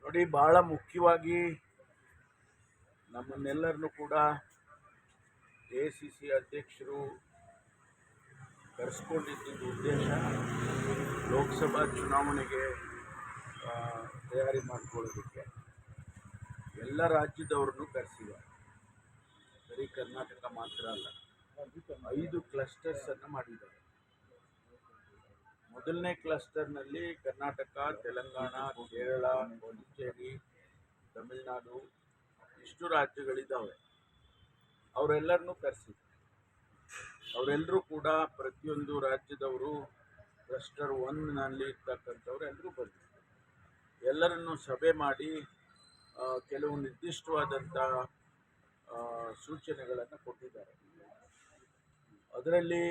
ನೋಡಿ, ಬಹಳ ಮುಖ್ಯವಾಗಿ ನಮ್ಮನ್ನೆಲ್ಲರನ್ನು ಕೂಡ ACC ಅಧ್ಯಕ್ಷರು ಕರೆಸ್ಕೊಂಡಿದ್ದ ಉದ್ದೇಶ ಲೋಕಸಭಾ ಚುನಾವಣೆಗೆ ತಯಾರಿ ಮಾಡಿಕೊಳ್ಳೋದಕ್ಕೆ ಎಲ್ಲ ರಾಜ್ಯದವ್ರನ್ನು ಕರೆಸಿದ್ದಾರೆ. ಬರೀ ಕರ್ನಾಟಕ ಮಾತ್ರ ಅಲ್ಲ, 5 ಕ್ಲಸ್ಟರ್ಸನ್ನು ಮಾಡಿದ್ದಾರೆ. ಮೊದಲನೇ ಕ್ಲಸ್ಟರ್ನಲ್ಲಿ ಕರ್ನಾಟಕ, ತೆಲಂಗಾಣ, ಕೇರಳ, ಪುದುಚೇರಿ, ತಮಿಳುನಾಡು ಇಷ್ಟು ರಾಜ್ಯಗಳಿದ್ದಾವೆ. ಅವರೆಲ್ಲರನ್ನೂ ಕರೆಸಿದ್ದಾರೆ. ಅವರೆಲ್ಲರೂ ಕೂಡ ಪ್ರತಿಯೊಂದು ರಾಜ್ಯದವರು ಕ್ಲಸ್ಟರ್ 1ನಲ್ಲಿ ಇರ್ತಕ್ಕಂಥವ್ರು ಎಲ್ಲರೂ ಬಂದಿದ್ದಾರೆ. ಎಲ್ಲರನ್ನು ಸಭೆ ಮಾಡಿ ಕೆಲವು ನಿರ್ದಿಷ್ಟವಾದಂಥ ಸೂಚನೆಗಳನ್ನು ಕೊಟ್ಟಿದ್ದಾರೆ. ಅದರಲ್ಲಿ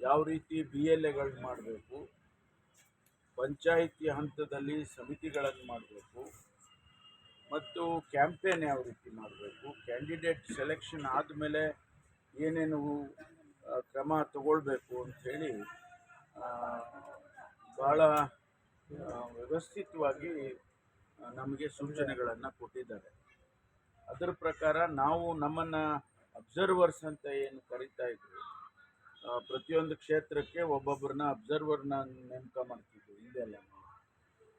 ಯಾವ ರೀತಿ BLAಗಳು ಮಾಡಬೇಕು, ಪಂಚಾಯಿತಿ ಹಂತದಲ್ಲಿ ಸಮಿತಿಗಳನ್ನು ಮಾಡಬೇಕು, ಮತ್ತು ಕ್ಯಾಂಪೇನ್ ಯಾವ ರೀತಿ ಮಾಡಬೇಕು, ಕ್ಯಾಂಡಿಡೇಟ್ ಸೆಲೆಕ್ಷನ್ ಆದಮೇಲೆ ಏನೇನು ಕ್ರಮ ತಗೊಳ್ಬೇಕು ಅಂಥೇಳಿ ಭಾಳ ವ್ಯವಸ್ಥಿತವಾಗಿ ನಮಗೆ ಸೂಚನೆಗಳನ್ನು ಕೊಟ್ಟಿದ್ದಾರೆ. ಅದರ ಪ್ರಕಾರ ನಾವು ನಮ್ಮನ್ನು ಅಬ್ಸರ್ವರ್ಸ್ ಅಂತ ಏನು ಕರೀತಾ ಇದ್ವಿ, ಪ್ರತಿಯೊಂದು ಕ್ಷೇತ್ರಕ್ಕೆ ಒಬ್ಬೊಬ್ಬರನ್ನ ಅಬ್ಸರ್ವರ್ನ ನೇಮಕ ಮಾಡ್ತಿದ್ವಿ ಹಿಂದೆಲ್ಲ.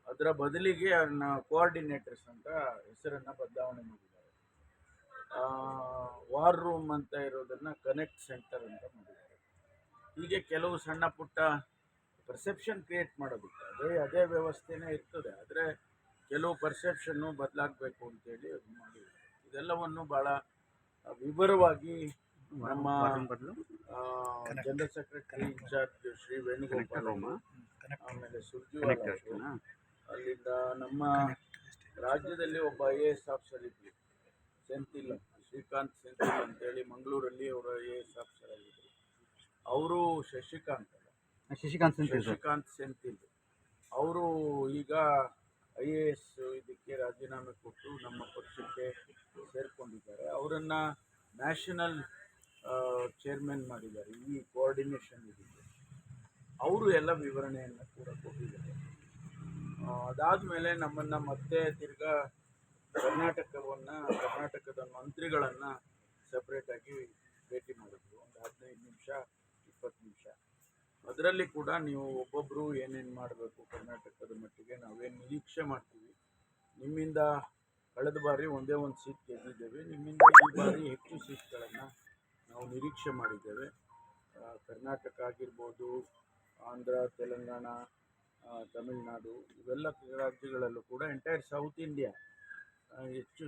ಅದರ ಬದಲಿಗೆ ಕೋಆರ್ಡಿನೇಟರ್ಸ್ ಅಂತ ಹೆಸರನ್ನು ಬದಲಾವಣೆ ಮಾಡಿದ್ದಾರೆ. ವಾರ್ ರೂಮ್ ಅಂತ ಇರೋದನ್ನು ಕನೆಕ್ಟ್ ಸೆಂಟರ್ ಅಂತ ಮಾಡಿದ್ದಾರೆ. ಹೀಗೆ ಕೆಲವು ಸಣ್ಣ ಪುಟ್ಟ ಪರ್ಸೆಪ್ಷನ್ ಕ್ರಿಯೇಟ್ ಮಾಡೋದಕ್ಕೆ ಅದೇ ವ್ಯವಸ್ಥೆನೇ ಇರ್ತದೆ, ಆದರೆ ಕೆಲವು ಪರ್ಸೆಪ್ಷನ್ನು ಬದಲಾಗಬೇಕು ಅಂತೇಳಿ ಮಾಡಿದ್ದಾರೆ. ಇದೆಲ್ಲವನ್ನು ಭಾಳ ವಿವರವಾಗಿ ನಮ್ಮ general secretary in charge Shri Venugopal, ಆಮೇಲೆ ಸುರ್ಜಿವಾಲ, ಅಲ್ಲಿಂದ ನಮ್ಮ ರಾಜ್ಯದಲ್ಲಿ ಒಬ್ಬ IAS ಆಫೀಸರ್ ಇದ್ದರು, ಸೆಂಥಿಲ್, ಶ್ರೀಕಾಂತ್ ಸೆಂಥಿಲ್ ಅಂತೇಳಿ ಮಂಗಳೂರಲ್ಲಿ ಅವರು IAS ಆಫೀಸರ್ ಆಗಿದ್ದರು. ಅವರು ಶಶಿಕಾಂತ್ ಸೆಂಥಿಲ್ ಅವರು ಈಗ IAS ಇದಕ್ಕೆ ರಾಜೀನಾಮೆ ಕೊಟ್ಟು ನಮ್ಮ ಪಕ್ಷಕ್ಕೆ ಸೇರಿಕೊಂಡಿದ್ದಾರೆ. ಅವರನ್ನು ನ್ಯಾಷನಲ್ ಚೇರ್ಮನ್ ಮಾಡಿದ್ದಾರೆ. ಈ ಕೋಆರ್ಡಿನೇಷನ್ ಇದಕ್ಕೆ ಅವರು ಎಲ್ಲ ವಿವರಣೆಯನ್ನು ಕೂಡ ಕೊಟ್ಟಿದ್ದಾರೆ. ಅದಾದಮೇಲೆ ನಮ್ಮನ್ನು ಮತ್ತೆ ತಿರ್ಗಾ ಕರ್ನಾಟಕದ ಮಂತ್ರಿಗಳನ್ನು ಸಪ್ರೇಟಾಗಿ ಭೇಟಿ ಮಾಡಿದ್ರು, ಒಂದು 15 ನಿಮಿಷ 20 ನಿಮಿಷ. ಅದರಲ್ಲಿ ಕೂಡ ನೀವು ಒಬ್ಬೊಬ್ಬರು ಏನೇನು ಮಾಡಬೇಕು ಕರ್ನಾಟಕದ ಮಟ್ಟಿಗೆ ನಾವೇನು ನಿರೀಕ್ಷೆ ಮಾಡ್ತೀವಿ, ನಿಮ್ಮಿಂದ ಕಳೆದ ಬಾರಿ ಒಂದೇ ಒಂದು ಸೀಟ್ ಗೆದ್ದಿದ್ದೇವೆ, ನಿಮ್ಮಿಂದ ಈ ಬಾರಿ ಹೆಚ್ಚು ಸೀಟ್ಗಳನ್ನು ನಾವು ನಿರೀಕ್ಷೆ ಮಾಡಿದ್ದೇವೆ. ಕರ್ನಾಟಕ ಆಗಿರ್ಬೋದು, ಆಂಧ್ರ, ತೆಲಂಗಾಣ, ತಮಿಳುನಾಡು ಇವೆಲ್ಲ ರಾಜ್ಯಗಳಲ್ಲೂ ಕೂಡ ಎಂಟೈರ್ ಸೌತ್ ಇಂಡಿಯಾ ಹೆಚ್ಚು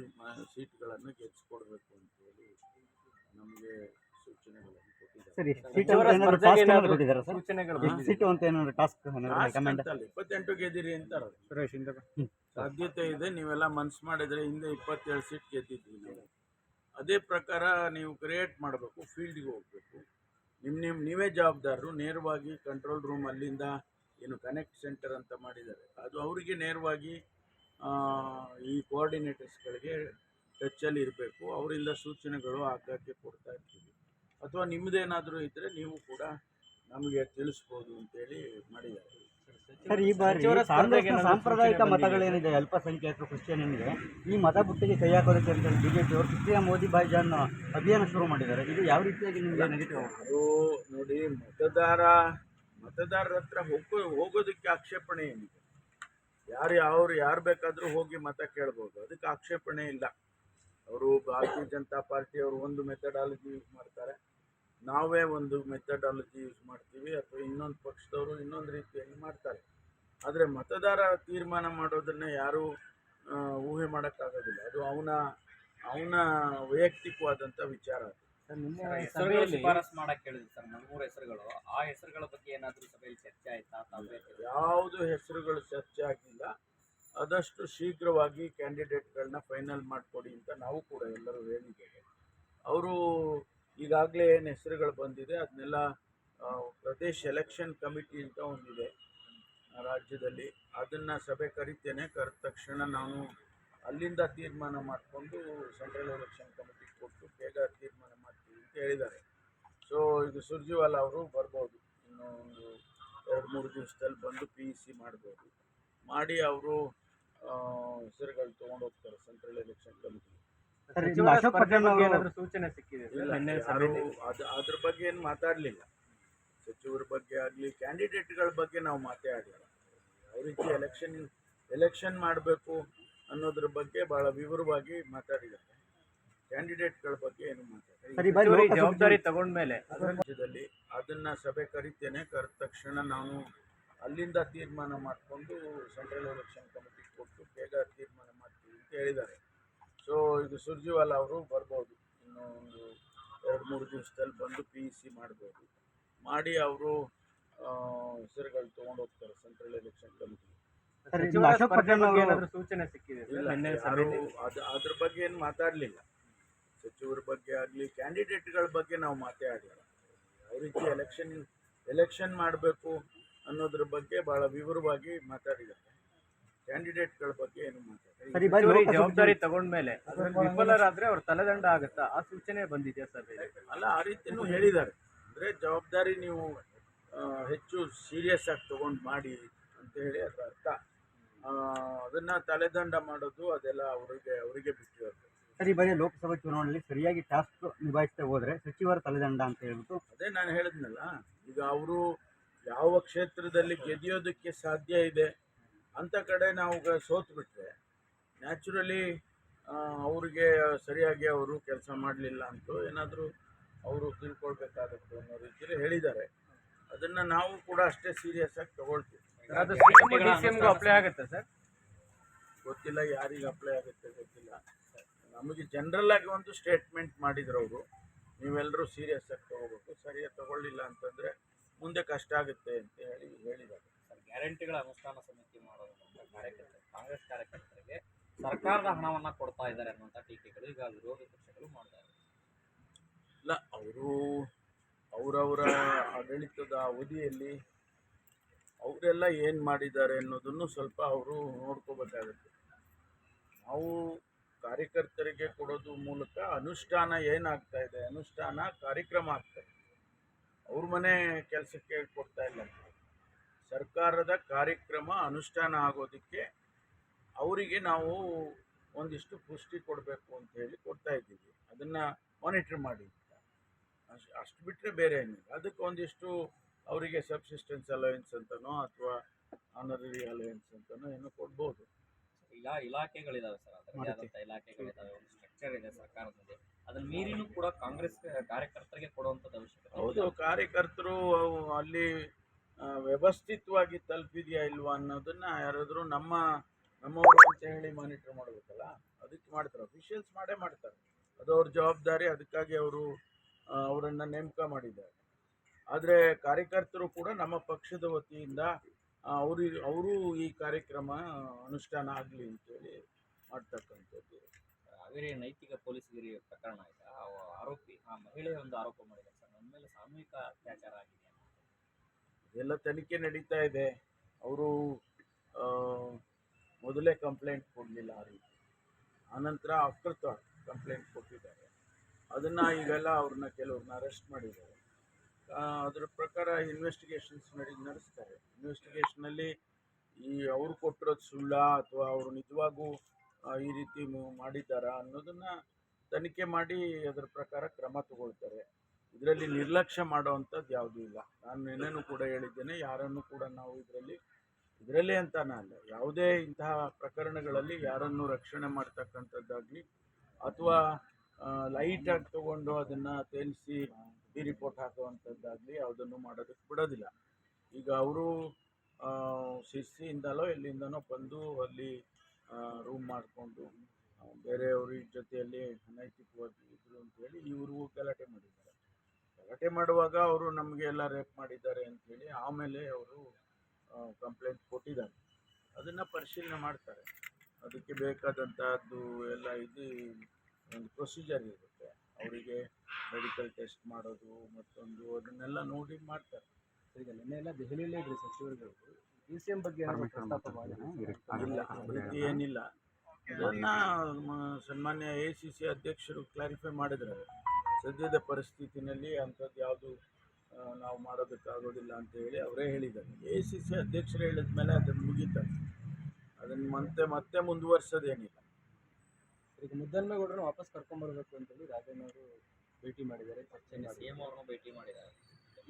ಸೀಟ್ಗಳನ್ನು ಗೆಲ್ಲಿಸ್ಕೊಡ್ಬೇಕು ಅಂತೇಳಿ ನಮಗೆ ಸೂಚನೆಗಳನ್ನು ಕೊಟ್ಟಿದ್ದಾರೆ. 28 ಗೆದ್ದಿರಿ ಅಂತಾರೆ. ಸಾಧ್ಯತೆ ಇದೆ, ನೀವೆಲ್ಲ ಮನ್ಸು ಮಾಡಿದರೆ ಹಿಂದೆ 27 ಸೀಟ್ ಗೆದ್ದಿದ್ವಿ ನಾವು. ಅದೇ ಪ್ರಕಾರ ನೀವು ಕ್ರಿಯೇಟ್ ಮಾಡಬೇಕು, ಫೀಲ್ಡ್ಗೆ ಹೋಗಬೇಕು, ನೀವೇ ಜವಾಬ್ದಾರರು. ನೇರವಾಗಿ ಕಂಟ್ರೋಲ್ ರೂಮ್ ಅಲ್ಲಿಂದ ಏನು ಕನೆಕ್ಟ್ ಸೆಂಟರ್ ಅಂತ ಮಾಡಿದ್ದಾರೆ, ಅದು ಅವರಿಗೆ ನೇರವಾಗಿ ಈ ಕೋಆರ್ಡಿನೇಟರ್ಸ್ಗಳಿಗೆ ಟಚ್ಚಲ್ಲಿ ಇರಬೇಕು. ಅವರಿಂದ ಸೂಚನೆಗಳು ಆಗಾಗ್ಗೆ ಕೊಡ್ತಾ ಇರ್ತೀವಿ. ಅಥವಾ ನಿಮ್ಮದೇನಾದರೂ ಇದ್ದರೆ ನೀವು ಕೂಡ ನಮಗೆ ತಿಳಿಸ್ಬೋದು ಅಂತೇಳಿ ಮಾಡಿದ್ದಾರೆ. ಸರ್, ಈ ಬಾರಿ ಸಾಂಪ್ರದಾಯಿಕ ಮತಗಳೇನಿದೆ ಅಲ್ಪಸಂಖ್ಯಾತರು ಕ್ರಿಶ್ಚಿಯನ್ಗೆ ಈ ಮತ ಬುಟ್ಟಿಗೆ ಕೈ ಹಾಕೋದಕ್ಕೆ ಅಂತ BJP ಅವರು ಸುಪ್ರಿಯಾ ಮೋದಿ ಭಾಯ್ಜಾನ್ ಅಭಿಯಾನ ಶುರು ಮಾಡಿದ್ದಾರೆ. ಇದು ಯಾವ ರೀತಿಯಾಗಿ ನಿಮಗೆ ನೆಗೆಟಿವ್? ಅದು ನೋಡಿ, ಮತದಾರರ ಹತ್ರ ಹೋಗೋದಕ್ಕೆ ಆಕ್ಷೇಪಣೆ ಏನಿದೆ? ಯಾರು ಬೇಕಾದರೂ ಹೋಗಿ ಮತ ಕೇಳ್ಬೋದು, ಅದಕ್ಕೆ ಆಕ್ಷೇಪಣೆ ಇಲ್ಲ. ಅವರು ಭಾರತೀಯ ಜನತಾ ಪಾರ್ಟಿಯವರು ಒಂದು ಮೆಥಡಾಲಜಿ ಯೂಸ್ ಮಾಡ್ತಾರೆ, ನಾವೇ ಒಂದು ಮೆಥಡಾಲಜಿ ಯೂಸ್ ಮಾಡ್ತೀವಿ, ಅಥವಾ ಇನ್ನೊಂದು ಪಕ್ಷದವರು ಇನ್ನೊಂದು ರೀತಿಯಲ್ಲಿ ಮಾಡ್ತಾರೆ. ಆದರೆ ಮತದಾರ ತೀರ್ಮಾನ ಮಾಡೋದನ್ನು ಯಾರೂ ಊಹೆ ಮಾಡೋಕ್ಕಾಗೋದಿಲ್ಲ. ಅದು ಅವನ ವೈಯಕ್ತಿಕವಾದಂಥ ವಿಚಾರ. ಶಿಫಾರಸ್ ಮಾಡಕ್ಕೆ ಹೇಳಿದ್ರು ಸರ್, 3 ಹೆಸರುಗಳು. ಆ ಹೆಸರುಗಳ ಬಗ್ಗೆ ಏನಾದರೂ ಸಭೆಯಲ್ಲಿ ಚರ್ಚೆ ಆಯ್ತಾ? ಯಾವುದು ಹೆಸರುಗಳು ಚರ್ಚೆ ಆಗಿಲ್ಲ. ಆದಷ್ಟು ಶೀಘ್ರವಾಗಿ ಕ್ಯಾಂಡಿಡೇಟ್ಗಳನ್ನ ಫೈನಲ್ ಮಾಡಿಕೊಡಿ ಅಂತ ನಾವು ಕೂಡ ಎಲ್ಲರೂ ಹೇಳಿದ್ದೇವೆ. ಅವರು ಈಗಾಗಲೇ ಏನು ಹೆಸರುಗಳು ಬಂದಿದೆ ಅದನ್ನೆಲ್ಲ ಪ್ರದೇಶ್ ಎಲೆಕ್ಷನ್ ಕಮಿಟಿ ಅಂತ ಒಂದಿದೆ ರಾಜ್ಯದಲ್ಲಿ, ಅದನ್ನು ಸಭೆ ಕರಿತೇನೆ. ಕರೆದ ತಕ್ಷಣ ನಾವು ಅಲ್ಲಿಂದ ತೀರ್ಮಾನ ಮಾಡಿಕೊಂಡು ಸೆಂಟ್ರಲ್ ಎಲೆಕ್ಷನ್ ಕಮಿಟಿಗೆ ಕೊಟ್ಟು ಬೇಗ ತೀರ್ಮಾನ ಮಾಡ್ತೀವಿ ಅಂತ ಹೇಳಿದ್ದಾರೆ. ಸೊ ಇದು ಸುರ್ಜಿವಾಲ ಅವರು ಬರ್ಬೋದು, ಇನ್ನೂ ಒಂದು 2-3 ದಿವಸದಲ್ಲಿ ಬಂದು PEC ಮಾಡ್ಬೋದು. ಮಾಡಿ ಅವರು ಹೆಸರುಗಳು ತೊಗೊಂಡು ಹೋಗ್ತಾರೆ ಸೆಂಟ್ರಲ್ ಎಲೆಕ್ಷನ್ ಕಮಿಟಿ. ಸರ್, ಇಲ್ಲಿ ಅಶೋಕ್ ಪಟ್ಟಣ್ ಅವರು ಏನಾದ್ರು ಸೂಚನೆ ಸಿಕ್ಕಿದೆ ಸರ್? ಇಲ್ಲ, ನಿನ್ನೆ ಯಾರು ಸಭೆಯಲ್ಲಿ ಅದ್ರ ಬಗ್ಗೆ ಏನು ಮಾತಾಡಲಿಲ್ಲ. ಸಚಿವರ ಬಗ್ಗೆ ಆಗಲಿ ಕ್ಯಾಂಡಿಡೇಟ್ಗಳ ಬಗ್ಗೆ ನಾವು ಮಾತೇ ಆಡಿಲ್ಲ. ಯಾವ ರೀತಿ ಎಲೆಕ್ಷನ್ ಮಾಡಬೇಕು ಅನ್ನೋದ್ರ ಬಗ್ಗೆ ಭಾಳ ವಿವರವಾಗಿ ಮಾತಾಡಿದ್ದಾರೆ. ಕ್ಯಾಂಡಿಡೇಟ್ಗಳ ಬಗ್ಗೆ ಏನು ಮಾತಾಡಿಲ್ಲ. ಸರ್, ಈ ಬಾರಿ ಹೆಚ್ಚುವರಿ ಲೋಕಸಭೆ ಜವಾಬ್ದಾರಿ ತಗೊಂಡ್ಮೇಲೆ ರಾಜ್ಯದಲ್ಲಿ ಅದನ್ನ ಸಭೆ ಕರಿತೇನೆ, ಕರೆದ ತಕ್ಷಣ ನಾವು ಅಲ್ಲಿಂದ ತೀರ್ಮಾನ ಮಾಡಿಕೊಂಡು ಸೆಂಟ್ರಲ್ ಎಲೆಕ್ಷನ್ ಕಮಿಟಿ ಕೊಟ್ಟು ಬೇಗ ತೀರ್ಮಾನ ಮಾಡ್ತೀವಿ ಅಂತ ಹೇಳಿದ್ದಾರೆ. ಸೊ ಇದು ಸುರ್ಜಿವಾಲ ಅವರು ಬರ್ಬೋದು, ಇನ್ನು ಒಂದು 2-3 ದಿವಸದಲ್ಲಿ ಬಂದು PEC ಮಾಡ್ಬೋದು. ಮಾಡಿ ಅವರು ಹೆಸರುಗಳು ತೊಗೊಂಡು ಹೋಗ್ತಾರೆ ಸೆಂಟ್ರಲ್ ಎಲೆಕ್ಷನ್ ಕಮಿಟಿ. ಸರ್, ಇಲ್ಲಿ ಅಶೋಕ್ ಪಟ್ಟಣ್ ಅವರು ಏನಾದ್ರು ಸೂಚನೆ ಸಿಕ್ಕಿದೆ ಸರ್? ಇಲ್ಲ, ನಿನ್ನೆ ಯಾರು ಸಭೆಯಲ್ಲಿ ಅದ್ರ ಬಗ್ಗೆ ಏನು ಮಾತಾಡಲಿಲ್ಲ. ಸಚಿವರ ಬಗ್ಗೆ ಆಗಲಿ ಕ್ಯಾಂಡಿಡೇಟ್ಗಳ ಬಗ್ಗೆ ನಾವು ಮಾತೇ ಆಡಿಲ್ಲ. ಯಾವ ರೀತಿ ಎಲೆಕ್ಷನ್ ಮಾಡಬೇಕು ಅನ್ನೋದ್ರ ಬಗ್ಗೆ ಭಾಳ ವಿವರವಾಗಿ ಮಾತಾಡಿದ್ದಾರೆ. ಕ್ಯಾಂಡಿಡೇಟ್ಗಳ ಬಗ್ಗೆ ಏನು ಮಾತಾಡಿಲ್ಲ. ಸರ್, ಈ ಬಾರಿ ಹೆಚ್ಚುವರಿ ಲೋಕಸಭೆ ಜವಾಬ್ದಾರಿ ತಗೊಂಡ್ಮೇಲೆ ಅದ್ರಲ್ಲಿ ವಿಫಲರಾದ್ರೆ ಅವ್ರ ತಲೆದಂಡ ಆಗುತ್ತಾ ಆ ಸೂಚನೆ ಬಂದಿದೆ ಸಭೆಯಲ್ಲಿ? ಅಲ್ಲ, ಆ ರೀತಿನೂ ಹೇಳಿದ್ದಾರೆ. ಅಂದರೆ ಜವಾಬ್ದಾರಿ ನೀವು ಹೆಚ್ಚು ಸೀರಿಯಸ್ ಆಗಿ ತೊಗೊಂಡು ಮಾಡಿ ಅಂತ ಹೇಳಿ ಅದರ ಅರ್ಥ. ಅದನ್ನು ತಲೆದಂಡ ಮಾಡೋದು ಅದೆಲ್ಲ ಅವರಿಗೆ ಬಿಟ್ಟಿರೋದು. ಸರ್, ಈ ಬಾರಿ ಲೋಕಸಭಾ ಚುನಾವಣೆಯಲ್ಲಿ ಸರಿಯಾಗಿ ಟಾಸ್ಕ್ ನಿಭಾಯಿಸ್ತಾ ಹೋದ್ರೆ ಸಚಿವರ ತಲೆದಂಡ ಅಂತ ಹೇಳ್ಬಿಟ್ಟು ಅದೇ ನಾನು ಹೇಳಿದ್ನಲ್ಲ, ಈಗ ಅವರು ಯಾವ ಕ್ಷೇತ್ರದಲ್ಲಿ ಗೆದಿಯೋದಕ್ಕೆ ಸಾಧ್ಯ ಇದೆ ಅಂಥ ಕಡೆ ನಾವು ಸೋತ್ಬಿಟ್ರೆ ನ್ಯಾಚುರಲಿ ಅವ್ರಿಗೆ ಸರಿಯಾಗಿ ಅವರು ಕೆಲಸ ಮಾಡಲಿಲ್ಲ ಅಂತೂ ಏನಾದರೂ ಅವರು ತಿಳ್ಕೊಳ್ಬೇಕಾಗತ್ತೆ ಅನ್ನೋ ರೀತಿಯಲ್ಲಿ ಹೇಳಿದ್ದಾರೆ. ಅದನ್ನು ನಾವು ಕೂಡ ಅಷ್ಟೇ ಸೀರಿಯಸ್ ಆಗಿ ತಗೊಳ್ತೀವಿ. ಅದು CM ಅಪ್ಲೈ ಆಗುತ್ತೆ ಸರ್? ಗೊತ್ತಿಲ್ಲ, ಯಾರಿಗೆ ಅಪ್ಲೈ ಆಗುತ್ತೆ ಗೊತ್ತಿಲ್ಲ. ನಮಗೆ ಜನರಲ್ ಆಗಿ ಒಂದು ಸ್ಟೇಟ್ಮೆಂಟ್ ಮಾಡಿದ್ರು ಅವರು, ನೀವೆಲ್ಲರೂ ಸೀರಿಯಸ್ ಆಗಿ ತಗೋಬೇಕು, ಸರಿಯಾಗಿ ತಗೊಳ್ಳಿಲ್ಲ ಅಂತಂದರೆ ಮುಂದೆ ಕಷ್ಟ ಆಗುತ್ತೆ ಅಂತ ಹೇಳಿದ್ದಾರೆ. ಸರ್, ಗ್ಯಾರಂಟಿಗಳ ಅನುಷ್ಠಾನ ಸಮಿತಿ ಮಾಡೋದು ಕಾರ್ಯಕರ್ತರು, ಕಾಂಗ್ರೆಸ್ ಕಾರ್ಯಕರ್ತರಿಗೆ ಸರ್ಕಾರದ ಹಣವನ್ನು ಕೊಡ್ತಾ ಇದ್ದಾರೆ ಅನ್ನುವಂಥ ಟೀಕೆಗಳು ಈಗ ವಿರೋಧ ಪಕ್ಷಗಳು ಮಾಡ್ತಾರೆ. ಇಲ್ಲ, ಅವರವರ ಆಡಳಿತದ ಅವಧಿಯಲ್ಲಿ ಅವರೆಲ್ಲ ಏನು ಮಾಡಿದ್ದಾರೆ ಅನ್ನೋದನ್ನು ಸ್ವಲ್ಪ ಅವರು ನೋಡ್ಕೋಬೇಕಾಗುತ್ತೆ. ನಾವು ಕಾರ್ಯಕರ್ತರಿಗೆ ಕೊಡೋದು ಮೂಲಕ ಅನುಷ್ಠಾನ ಏನಾಗ್ತಾ ಇದೆ, ಅನುಷ್ಠಾನ ಕಾರ್ಯಕ್ರಮ ಆಗ್ತಾಯಿದೆ. ಅವ್ರ ಮನೆ ಕೆಲಸಕ್ಕೆ ಕೊಡ್ತಾ ಇಲ್ಲ. ಸರ್ಕಾರದ ಕಾರ್ಯಕ್ರಮ ಅನುಷ್ಠಾನ ಆಗೋದಕ್ಕೆ ಅವರಿಗೆ ನಾವು ಒಂದಿಷ್ಟು ಪುಷ್ಟಿ ಕೊಡಬೇಕು ಅಂತ ಹೇಳಿ ಕೊಡ್ತಾ ಇದ್ದೀವಿ. ಅದನ್ನು ಮಾನಿಟ್ರ್ ಮಾಡಿ ಅಷ್ಟು ಬಿಟ್ಟರೆ ಬೇರೆ ಏನಿಲ್ಲ. ಅದಕ್ಕೆ ಒಂದಿಷ್ಟು ಅವರಿಗೆ ಸಬ್ಸಿಸ್ಟೆನ್ಸ್ ಅಲವೆನ್ಸ್ ಅಂತನೋ ಅಥವಾ ಆನರರಿ ಅಲವೆನ್ಸ್ ಅಂತನೋ ಏನೋ ಕೊಡ್ಬೋದು. ಈಗ ಇಲಾಖೆಗಳಿದಾವೆ ಸರ್, ಅದರದೇ ಆದಂಥ ಇಲಾಖೆಗಳಿದಾವೆ, ಒಂದು ಸ್ಟ್ರಕ್ಚರ್ ಇದೆ ಸರ್ಕಾರದಲ್ಲಿ. ಅದನ್ನ ಮೀರಿನೂ ಕೂಡ ಕಾಂಗ್ರೆಸ್ ಕಾರ್ಯಕರ್ತರಿಗೆ ಕೊಡುವಂಥದ್ದು ಅವಶ್ಯಕತೆ. ಹೌದು, ಕಾರ್ಯಕರ್ತರು ಅಲ್ಲಿ ವ್ಯವಸ್ಥಿತವಾಗಿ ತಲುಪಿದೆಯಾ ಇಲ್ವಾ ಅನ್ನೋದನ್ನ ಯಾರಾದರೂ ನಮ್ಮವರು ಅಂತ ಹೇಳಿ ಮಾನಿಟರ್ ಮಾಡಬೇಕಲ್ಲ, ಅದಕ್ಕೆ ಮಾಡ್ತಾರೆ. ಅಫಿಷಿಯಲ್ಸ್ ಮಾಡೇ ಮಾಡ್ತಾರೆ, ಅದು ಅವ್ರ ಜವಾಬ್ದಾರಿ. ಅದಕ್ಕಾಗಿ ಅವರನ್ನು ನೇಮಕ ಮಾಡಿದ್ದಾರೆ. ಆದರೆ ಕಾರ್ಯಕರ್ತರು ಕೂಡ ನಮ್ಮ ಪಕ್ಷದ ವತಿಯಿಂದ ಅವರು ಈ ಕಾರ್ಯಕ್ರಮ ಅನುಷ್ಠಾನ ಆಗಲಿ ಅಂತೇಳಿ ಮಾಡ್ತಕ್ಕಂಥದ್ದು. ಹಾವೇರಿ ನೈತಿಕ ಪೊಲೀಸ್ಗಿರಿ ಪ್ರಕರಣ ಇದೆ. ಆರೋಪಿ ಆ ಮಹಿಳೆ ಒಂದು ಆರೋಪ ಮಾಡಿದ್ದಾರೆ ಸರ್, ನನ್ನ ಮೇಲೆ ಸಾಮೂಹಿಕ ಅತ್ಯಾಚಾರ ಆಗಿದೆ. ಇದೆಲ್ಲ ತನಿಖೆ ನಡೀತಾ ಇದೆ. ಅವರು ಮೊದಲೇ ಕಂಪ್ಲೇಂಟ್ ಕೊಡಲಿಲ್ಲ ಆ ರೀತಿ, ಆನಂತರ ಆಫ್ಟರ್ ಥಾಟ್ ಕಂಪ್ಲೇಂಟ್ ಕೊಟ್ಟಿದ್ದಾರೆ. ಅದನ್ನು ಈಗೆಲ್ಲ ಕೆಲವ್ರನ್ನ ಅರೆಸ್ಟ್ ಮಾಡಿದ್ದಾರೆ. ಅದರ ಪ್ರಕಾರ ಇನ್ವೆಸ್ಟಿಗೇಷನ್ಸ್ ನಡೆಸ್ತಾರೆ. ಇನ್ವೆಸ್ಟಿಗೇಷನಲ್ಲಿ ಅವರು ಕೊಟ್ಟಿರೋದು ಸುಳ್ಳ ಅಥವಾ ಅವರು ನಿಜವಾಗೂ ಈ ರೀತಿ ಮಾಡಿದ್ದಾರಾ ಅನ್ನೋದನ್ನು ತನಿಖೆ ಮಾಡಿ ಅದರ ಪ್ರಕಾರ ಕ್ರಮ ತಗೊಳ್ತಾರೆ. ಇದರಲ್ಲಿ ನಿರ್ಲಕ್ಷ್ಯ ಮಾಡುವಂಥದ್ದು ಯಾವುದೂ ಇಲ್ಲ. ನಾನು ನಿನ್ನೆನೂ ಕೂಡ ಹೇಳಿದ್ದೇನೆ, ಯಾರನ್ನು ಕೂಡ ನಾವು ಇದರಲ್ಲಿ ಅಂತಾನೆ ಅಲ್ಲ, ಯಾವುದೇ ಇಂತಹ ಪ್ರಕರಣಗಳಲ್ಲಿ ಯಾರನ್ನು ರಕ್ಷಣೆ ಮಾಡ್ತಕ್ಕಂಥದ್ದಾಗಲಿ ಅಥವಾ ಲೈಟಾಗಿ ತೊಗೊಂಡು ಅದನ್ನು ತೇಲಿಸಿ ರಿಪೋರ್ಟ್ ಹಾಕುವಂಥದ್ದಾಗಲಿ ಯಾವುದನ್ನು ಮಾಡೋದಕ್ಕೆ ಬಿಡೋದಿಲ್ಲ. ಈಗ ಅವರು ಶಿಸ್ತಿಯಿಂದಲೋ ಎಲ್ಲಿಂದನೋ ಬಂದು ಅಲ್ಲಿ ರೂಮ್ ಮಾಡಿಕೊಂಡು ಬೇರೆಯವ್ರ ಜೊತೆಯಲ್ಲಿ ಅನೈತಿಕವಾಗಿ ಇದ್ರು ಅಂತೇಳಿ ಇವ್ರಿಗೂ ಗಲಾಟೆ ಮಾಡಿದ್ದಾರೆ. ಗಲಾಟೆ ಮಾಡುವಾಗ ಅವರು ನಮಗೆ ಎಲ್ಲ ರೇಪ್ ಮಾಡಿದ್ದಾರೆ ಅಂಥೇಳಿ ಆಮೇಲೆ ಅವರು ಕಂಪ್ಲೇಂಟ್ ಕೊಟ್ಟಿದ್ದಾರೆ. ಅದನ್ನು ಪರಿಶೀಲನೆ ಮಾಡ್ತಾರೆ. ಅದಕ್ಕೆ ಬೇಕಾದಂಥದ್ದು ಎಲ್ಲ ಒಂದು ಪ್ರೊಸೀಜರ್ ಇರುತ್ತೆ. ಅವರಿಗೆ ಮೆಡಿಕಲ್ ಟೆಸ್ಟ್ ಮಾಡೋದು ಮತ್ತೊಂದು ಅದನ್ನೆಲ್ಲ ನೋಡಿ ಮಾಡ್ತಾರೆ. ಈಗ ನಿನ್ನೆಲ್ಲ ದೆಹಲಿಯಲ್ಲೇ ಇದ್ರಿ ಸಚಿವರುಗಳು, DCM ಬಗ್ಗೆ ಇಲ್ಲ, ರೀತಿ ಏನಿಲ್ಲ. ಅದನ್ನು ಸನ್ಮಾನ್ಯ ACC ಅಧ್ಯಕ್ಷರು ಕ್ಲಾರಿಫೈ ಮಾಡಿದ್ದಾರೆ. ಸದ್ಯದ ಪರಿಸ್ಥಿತಿನಲ್ಲಿ ಅಂಥದ್ದು ಯಾವುದು ನಾವು ಮಾಡೋದಕ್ಕಾಗೋದಿಲ್ಲ ಅಂತ ಹೇಳಿ ಅವರೇ ಹೇಳಿದ್ದಾರೆ. ACC ಅಧ್ಯಕ್ಷರು ಹೇಳಿದ ಮೇಲೆ ಅದನ್ನು ಮುಗೀತಾರೆ. ಅದನ್ನು ಮತ್ತೆ ಮುಂದುವರ್ಸೋದೇನಿಲ್ಲ. ಈಗ ಮುದ್ದನ್ಮೇಗೌಡರನ್ನ ವಾಪಸ್ ಕರ್ಕೊಂಡ್ಬರ್ಬೇಕು ಅಂತೇಳಿ ರಾಜಣ್ಣ ಅವರು ಭೇಟಿ ಮಾಡಿದ್ದಾರೆ, ಚರ್ಚೆ ಮಾಡಿದ್ದಾರೆ. ಸಿಎಂ ಅವ್ರನ್ನೂ ಭೇಟಿ ಮಾಡಿದ್ದಾರೆ.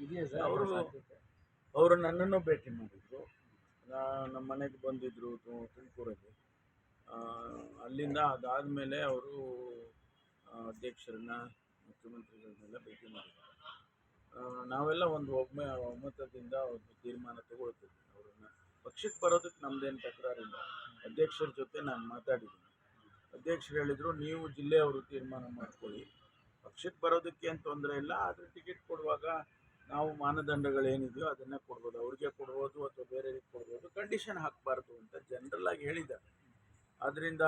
ಇದೆಯಾ ಸರ್ ಸಾಧ್ಯತೆ? ಅವರು ನನ್ನನ್ನು ಭೇಟಿ ಮಾಡಿದರು, ನಮ್ಮ ಮನೆಗೆ ಬಂದಿದ್ದರು ತುಮಕೂರಲ್ಲಿ. ಅಲ್ಲಿಂದ ಅದಾದಮೇಲೆ ಅವರು ಅಧ್ಯಕ್ಷರನ್ನ ಮುಖ್ಯಮಂತ್ರಿಗಳನ್ನೆಲ್ಲ ಭೇಟಿ ಮಾಡಿದ್ದಾರೆ. ನಾವೆಲ್ಲ ಒಂದು ಒಮ್ಮತದಿಂದ ಒಂದು ತೀರ್ಮಾನ ತಗೊಳ್ತಿದ್ವಿ. ಅವರನ್ನು ಪಕ್ಷಕ್ಕೆ ಬರೋದಕ್ಕೆ ನಮ್ಮದೇನು ತಕರಾರಿಲ್ಲ. ಅಧ್ಯಕ್ಷರ ಜೊತೆ ನಾನು ಮಾತಾಡಿದ್ದೀನಿ. ಅಧ್ಯಕ್ಷರು ಹೇಳಿದರು, ನೀವು ಜಿಲ್ಲೆಯವರು ತೀರ್ಮಾನ ಮಾಡ್ಕೊಳ್ಳಿ, ಪಕ್ಷಕ್ಕೆ ಬರೋದಕ್ಕೆ ಏನು ತೊಂದರೆ ಇಲ್ಲ, ಆದರೆ ಟಿಕೆಟ್ ಕೊಡುವಾಗ ನಾವು ಮಾನದಂಡಗಳೇನಿದೆಯೋ ಅದನ್ನು ಕೊಡ್ಬೋದು, ಅವ್ರಿಗೆ ಕೊಡ್ಬೋದು ಅಥವಾ ಬೇರೆಯವ್ರಿಗೆ ಕೊಡ್ಬೋದು, ಕಂಡೀಷನ್ ಹಾಕಬಾರ್ದು ಅಂತ ಜನರಲ್ಲಾಗಿ ಹೇಳಿದ್ದಾರೆ. ಆದ್ದರಿಂದ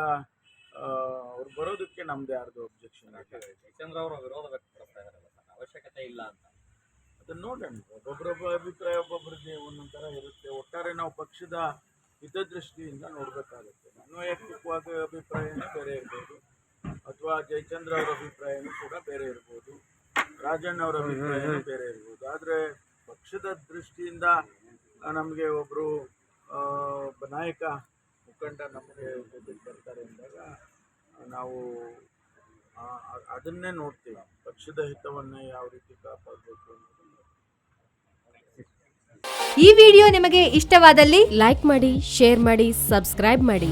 ಅವ್ರು ಬರೋದಕ್ಕೆ ನಮ್ದು ಯಾರ್ದು ಒಬ್ಜೆಕ್ಷನ್ ಇಲ್ಲ. ಜಯಚಂದ್ರ ಅವರು ವಿರೋಧ ವ್ಯಕ್ತಪಡಿಸ್ತಾ ಇದ್ದಾರಲ್ಲ ಸರ್, ಅವಶ್ಯಕತೆ ಇಲ್ಲ ಅಂತ. ಅದನ್ನು ನೋಡೋಣ. ಒಬ್ಬೊಬ್ಬರೊಬ್ಬ ಅಭಿಪ್ರಾಯ ಒಬ್ಬೊಬ್ಬರಿಗೆ ಒಂದೊಂದು ಥರ ಇರುತ್ತೆ. ಒಟ್ಟಾರೆ ನಾವು ಪಕ್ಷದ ಹಿತದೃಷ್ಟಿಯಿಂದ ನೋಡಬೇಕಾಗುತ್ತೆ. ನನ್ನ ವೈಯಕ್ತಿಕವಾದ ಅಭಿಪ್ರಾಯನೇ ಬೇರೆ ಇರ್ಬೋದು, ಅಥವಾ ಜಯಚಂದ್ರ ಅವರ ಅಭಿಪ್ರಾಯನೂ ಕೂಡ ಬೇರೆ ಇರ್ಬೋದು, ರಾಜಣ್ಣ ಅವರ ಅಭಿಪ್ರಾಯನೂ ಬೇರೆ ಇರ್ಬೋದು. ಆದರೆ ಪಕ್ಷದ ದೃಷ್ಟಿಯಿಂದ ನಮಗೆ ಒಬ್ಬರು ನಾಯಕ ಮುಖಂಡ ನಮಗೆ ಜೊತೆಗೆ ಬರ್ತಾರೆ ಅಂದಾಗ ನಾವು ಅದನ್ನೇ ನೋಡ್ತೀವಿ. ಪಕ್ಷದ ಹಿತವನ್ನು ಯಾವ ರೀತಿ ಕಾಪಾಡಬೇಕು ಅನ್ನೋದನ್ನು. ಈ ವಿಡಿಯೋ ನಿಮಗೆ ಇಷ್ಟವಾದಲ್ಲಿ ಲೈಕ್ ಮಾಡಿ, ಶೇರ್ ಮಾಡಿ, ಸಬ್ಸ್ಕ್ರೈಬ್ ಮಾಡಿ.